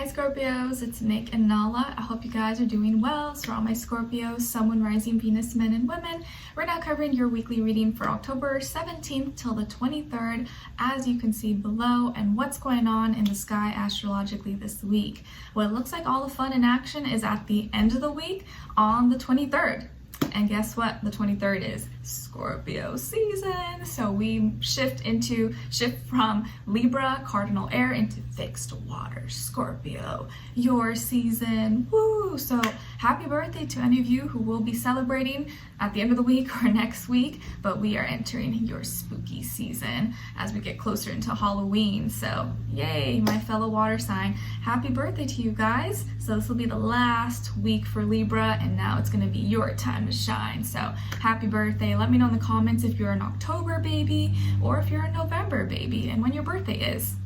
Hi Scorpios, it's Nick and Nala. I hope you guys are doing well. So all my Scorpios, Sun, Moon, Rising, Venus, men and women, we're now covering your weekly reading for October 17th till the 23rd, as you can see below, and what's going on in the sky astrologically this week. Well, it looks like all the fun and action is at the end of the week on the 23rd. And guess what? The 23rd is Scorpio season. So we shift from Libra, cardinal air, into fixed water, Scorpio, your season. Woo! So happy birthday to any of you who will be celebrating at the end of the week or next week. But we are entering your spooky season as we get closer into Halloween. So yay, my fellow water sign. Happy birthday to you guys. So this will be the last week for Libra, and now it's going to be your time to shine. So happy birthday. Let me know in the comments if you're an October baby or if you're a November baby and when your birthday is.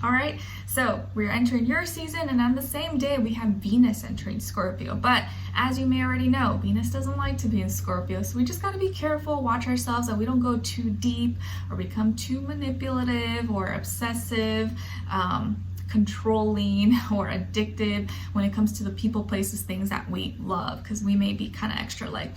All right, so we're entering your season, and on the same day we have Venus entering Scorpio. But as you may already know, Venus doesn't like to be in Scorpio, so we just got to be careful, watch ourselves that we don't go too deep or become too manipulative or obsessive, controlling or addicted when it comes to the people, places, things that we love, because we may be kind of extra like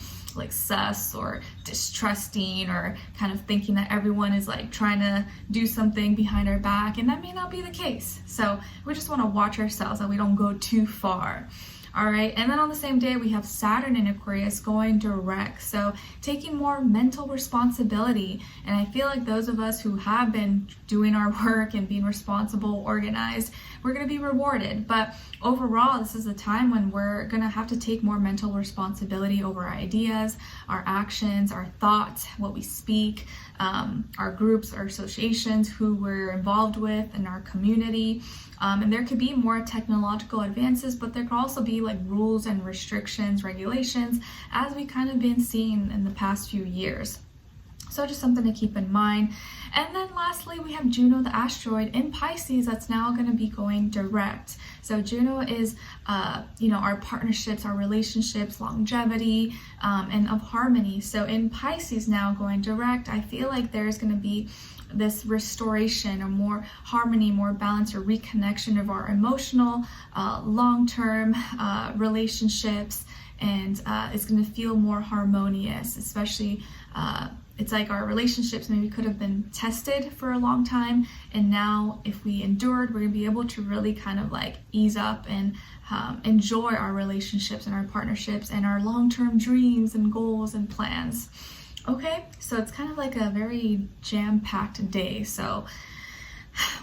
sus or distrusting, or kind of thinking that everyone is like trying to do something behind our back, and that may not be the case. So we just want to watch ourselves that we don't go too far. All right, and then on the same day we have Saturn in Aquarius going direct, so taking more mental responsibility. And I feel like those of us who have been doing our work and being responsible, organized, we're going to be rewarded. But overall, this is a time when we're going to have to take more mental responsibility over our ideas, our actions, our thoughts, what we speak, our groups, our associations, who we're involved with in our community. And there could be more technological advances, but there could also be like rules and restrictions, regulations, as we kind of been seeing in the past few years. So just something to keep in mind. And then lastly, we have Juno, the asteroid in Pisces, that's now going to be going direct. So Juno is, our partnerships, our relationships, longevity, and of harmony. So in Pisces now going direct, I feel like there's going to be this restoration or more harmony, more balance, or reconnection of our emotional, long-term relationships, and it's going to feel more harmonious, especially it's like our relationships maybe could have been tested for a long time, and now if we endured, we're going to be able to really kind of like ease up and enjoy our relationships and our partnerships and our long-term dreams and goals and plans. Okay, so it's kind of like a very jam-packed day, so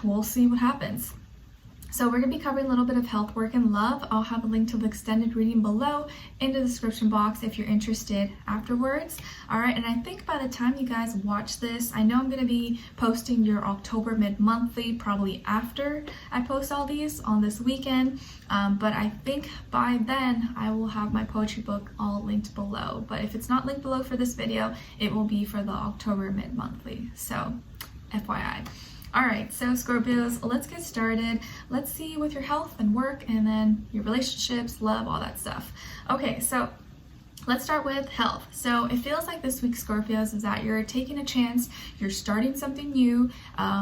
we'll see what happens. So we're going to be covering a little bit of health, work, and love. I'll have a link to the extended reading below in the description box if you're interested afterwards. All right, and I think by the time you guys watch this, I know I'm going to be posting your October mid-monthly probably after I post all these on this weekend. But I think by then I will have my poetry book all linked below. But if it's not linked below for this video, it will be for the October mid-monthly. So FYI. All right, so Scorpios, let's get started. Let's see with your health and work, and then your relationships, love, all that stuff. Okay, so let's start with health. So it feels like this week, Scorpios, is that you're taking a chance, you're starting something new.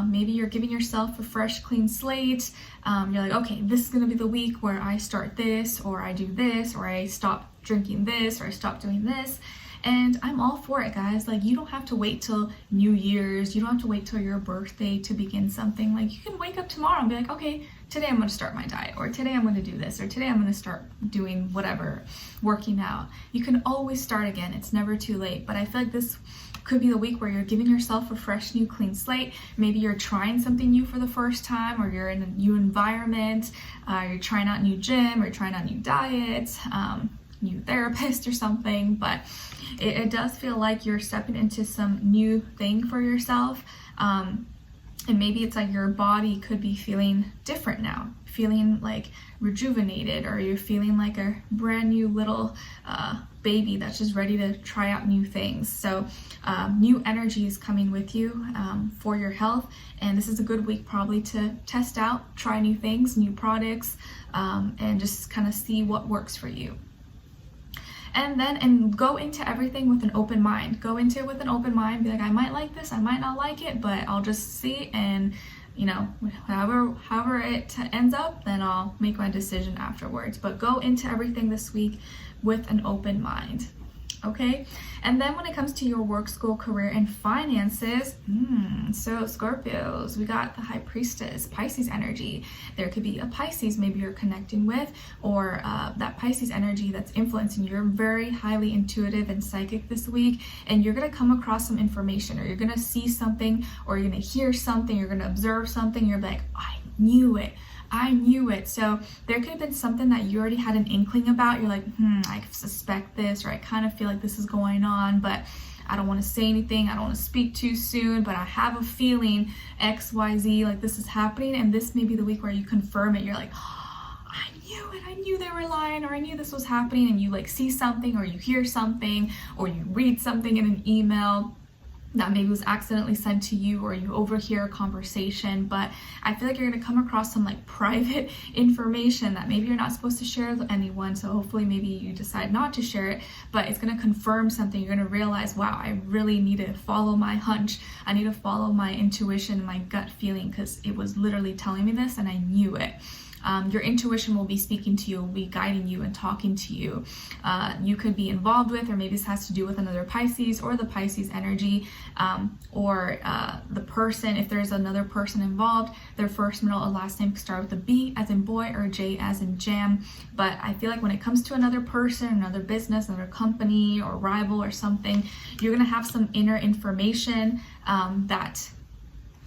Maybe you're giving yourself a fresh, clean slate. You're like, okay, this is gonna be the week where I start this, or I do this, or I stop drinking this, or I stop doing this. And I'm all for it, guys. Like, you don't have to wait till New Year's. You don't have to wait till your birthday to begin something. Like, you can wake up tomorrow and be like, okay, today I'm going to start my diet, or today I'm going to do this, or today I'm going to start doing whatever, working out. You can always start again. It's never too late. But I feel like this could be the week where you're giving yourself a fresh, new, clean slate. Maybe you're trying something new for the first time, or you're in a new environment. You're trying out a new gym, or you're trying out new diets, new therapist or something. But it does feel like you're stepping into some new thing for yourself, and maybe it's like your body could be feeling different now, feeling like rejuvenated, or you're feeling like a brand new little baby that's just ready to try out new things. So new energy is coming with you for your health, and this is a good week probably to test out, try new things, new products, and just kind of see what works for you. And go into everything with an open mind. Go into it with an open mind. Be like, I might like this, I might not like it, but I'll just see and however it ends up, then I'll make my decision afterwards. But go into everything this week with an open mind. Okay, and then when it comes to your work, school, career, and finances, so Scorpios, we got the High Priestess, Pisces energy. There could be a Pisces maybe you're connecting with, or that Pisces energy that's influencing you. You're very highly intuitive and psychic this week, and you're going to come across some information, or you're going to see something, or you're going to hear something, you're going to observe something, you're like, I knew it. So there could have been something that you already had an inkling about. You're like, I suspect this, or I kind of feel like this is going on, but I don't want to say anything. I don't want to speak too soon, but I have a feeling XYZ, like this is happening. And this may be the week where you confirm it. You're like, I knew it. I knew they were lying, or I knew this was happening. And you like see something, or you hear something, or you read something in an email that maybe was accidentally sent to you, or you overhear a conversation. But I feel like you're going to come across some like private information that maybe you're not supposed to share with anyone. So hopefully maybe you decide not to share it, but it's going to confirm something. You're going to realize, wow, I really need to follow my hunch. I need to follow my intuition, my gut feeling, because it was literally telling me this and I knew it. Your intuition will be speaking to you, will be guiding you and talking to you. You could be involved with, or maybe this has to do with another Pisces, or the Pisces energy, or the person, if there's another person involved, their first, middle, or last name could start with a B as in boy, or J as in jam. But I feel like when it comes to another person, another business, another company, or rival or something, you're going to have some inner information that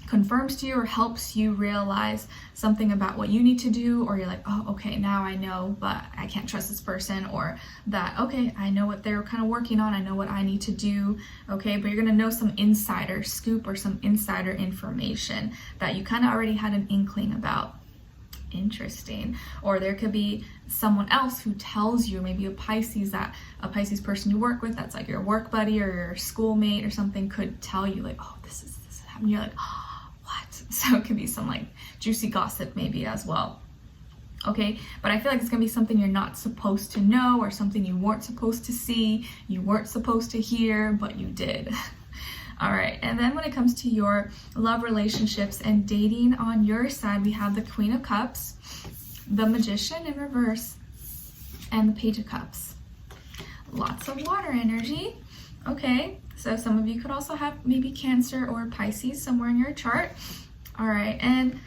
confirms to you or helps you realize something about what you need to do, or you're like, oh, okay, now I know, but I can't trust this person, or that, okay, I know what they're kind of working on, I know what I need to do, okay, but you're gonna know some insider scoop or some insider information that you kind of already had an inkling about. Interesting. Or there could be someone else who tells you, maybe a Pisces person you work with, that's like your work buddy or your schoolmate or something, could tell you like, oh, this is happening. You're like, oh, what? So it could be some like juicy gossip maybe as well. Okay, but I feel like it's gonna be something you're not supposed to know, or something you weren't supposed to see, you weren't supposed to hear, but you did. All right, and then when it comes to your love, relationships, and dating, on your side, we have the Queen of Cups, the Magician in reverse, and the Page of Cups. Lots of water energy. Okay, so some of you could also have maybe Cancer or Pisces somewhere in your chart. All right, and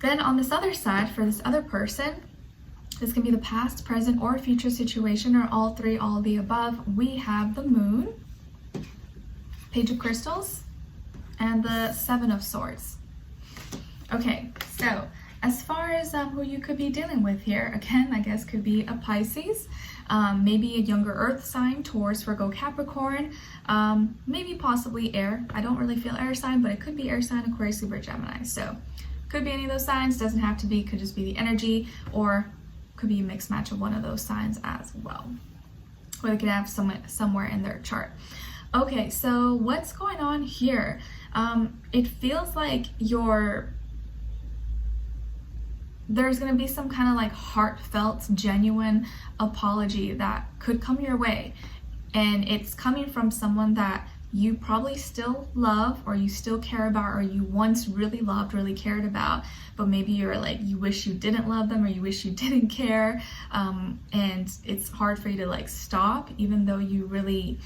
then on this other side, for this other person, this can be the past, present, or future situation, or all three, all of the above. We have the Moon, Page of Crystals, and the Seven of Swords. Okay, so as far as who you could be dealing with here, again, I guess could be a Pisces, maybe a younger earth sign, Taurus, Virgo, Capricorn, maybe possibly air. I don't really feel air sign, but it could be air sign, Aquarius, Libra, Gemini. So could be any of those signs, doesn't have to be, could just be the energy, or could be a mixed match of one of those signs as well. Or they could have somewhere in their chart. Okay, so what's going on here? It feels like there's going to be some kind of like heartfelt, genuine apology that could come your way. And it's coming from someone that you probably still love, or you still care about, or you once really loved, really cared about, but maybe you're like, you wish you didn't love them, or you wish you didn't care. And it's hard for you to like stop, even though you really,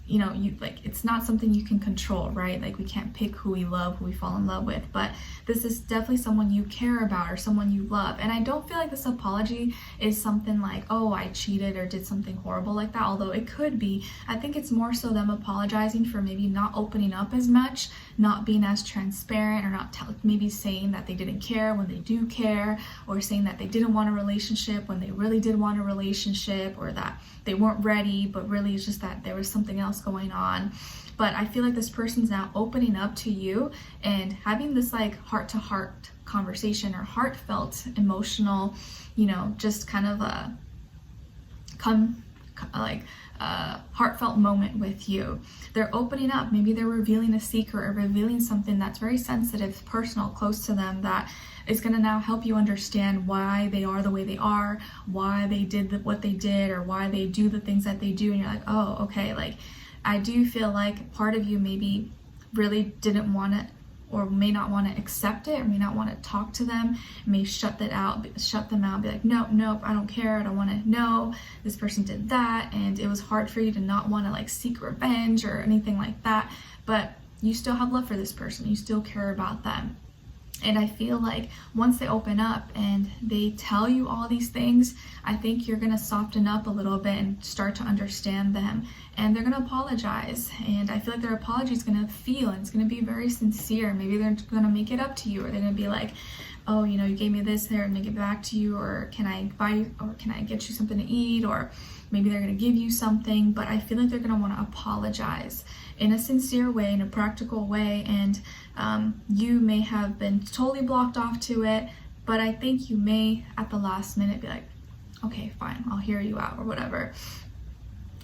you know, you like, it's not something you can control, right? Like we can't pick who we love, who we fall in love with, but this is definitely someone you care about or someone you love. And I don't feel like this apology is something like, oh, I cheated or did something horrible like that, although it could be. I think it's more so them apologizing for maybe not opening up as much, not being as transparent, or not maybe saying that they didn't care when they do care, or saying that they didn't want a relationship when they really did want a relationship, or that they weren't ready, but really it's just that there was something else going on. But I feel like this person's now opening up to you and having this like heart-to-heart conversation, or heartfelt, emotional, you know, just kind of a heartfelt moment with you. They're opening up. Maybe they're revealing a secret, or revealing something that's very sensitive, personal, close to them, that is going to now help you understand why they are the way they are, why they did what they did, or why they do the things that they do. And you're like, oh, okay, like I do feel like part of you maybe really didn't want to or may not want to accept it, or may not want to talk to them, may shut them out, be like, nope, I don't care, I don't want to know, this person did that, and it was hard for you to not want to like seek revenge or anything like that, but you still have love for this person, you still care about them. And I feel like once they open up and they tell you all these things, I think you're gonna soften up a little bit and start to understand them. And they're gonna apologize. And I feel like their apology is gonna feel, and it's gonna be very sincere. Maybe they're gonna make it up to you, or they're gonna be like, oh, you know, you gave me this, there, and make it back to you, or can I buy, or can I get you something to eat, or maybe they're gonna give you something. But I feel like they're gonna wanna apologize in a sincere way, in a practical way, and you may have been totally blocked off to it, but I think you may at the last minute be like, okay, fine, I'll hear you out or whatever.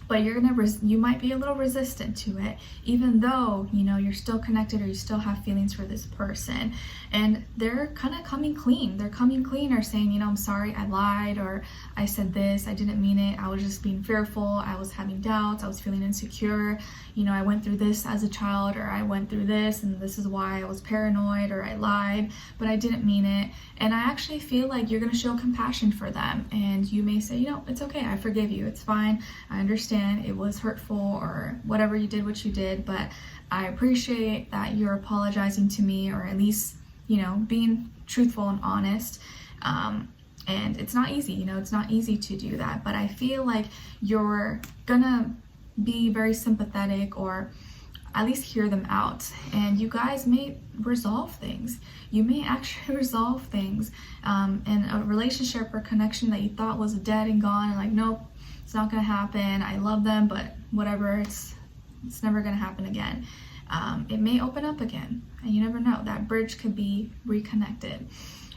But you might be a little resistant to it, even though, you know, you're still connected or you still have feelings for this person. And they're kind of coming clean. They're coming clean, or saying, you know, I'm sorry, I lied, or I said this, I didn't mean it, I was just being fearful, I was having doubts, I was feeling insecure, you know, I went through this as a child, or I went through this and this is why I was paranoid, or I lied, but I didn't mean it. And I actually feel like you're going to show compassion for them, and you may say, you know, it's okay, I forgive you, it's fine, I understand it was hurtful, or whatever you did, what you did, but I appreciate that you're apologizing to me, or at least, you know, being truthful and honest. And it's not easy, you know, it's not easy to do that, but I feel like you're gonna be very sympathetic, or at least hear them out, and you guys may resolve things. You may actually resolve things in a relationship or connection that you thought was dead and gone, and like, nope, it's not gonna happen, I love them, but whatever, it's never gonna happen again. It may open up again, and you never know, that bridge could be reconnected.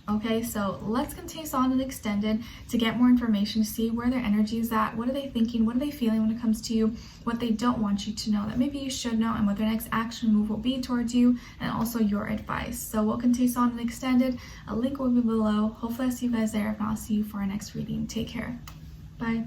Okay, so let's continue on and extended to get more information, see where their energy is at, what are they thinking, what are they feeling when it comes to you, what they don't want you to know that maybe you should know, and what their next action move will be towards you, and also your advice. So we'll continue on and extended. A link will be below. Hopefully I'll see you guys there. If not, I'll see you for our next reading. Take care. Bye.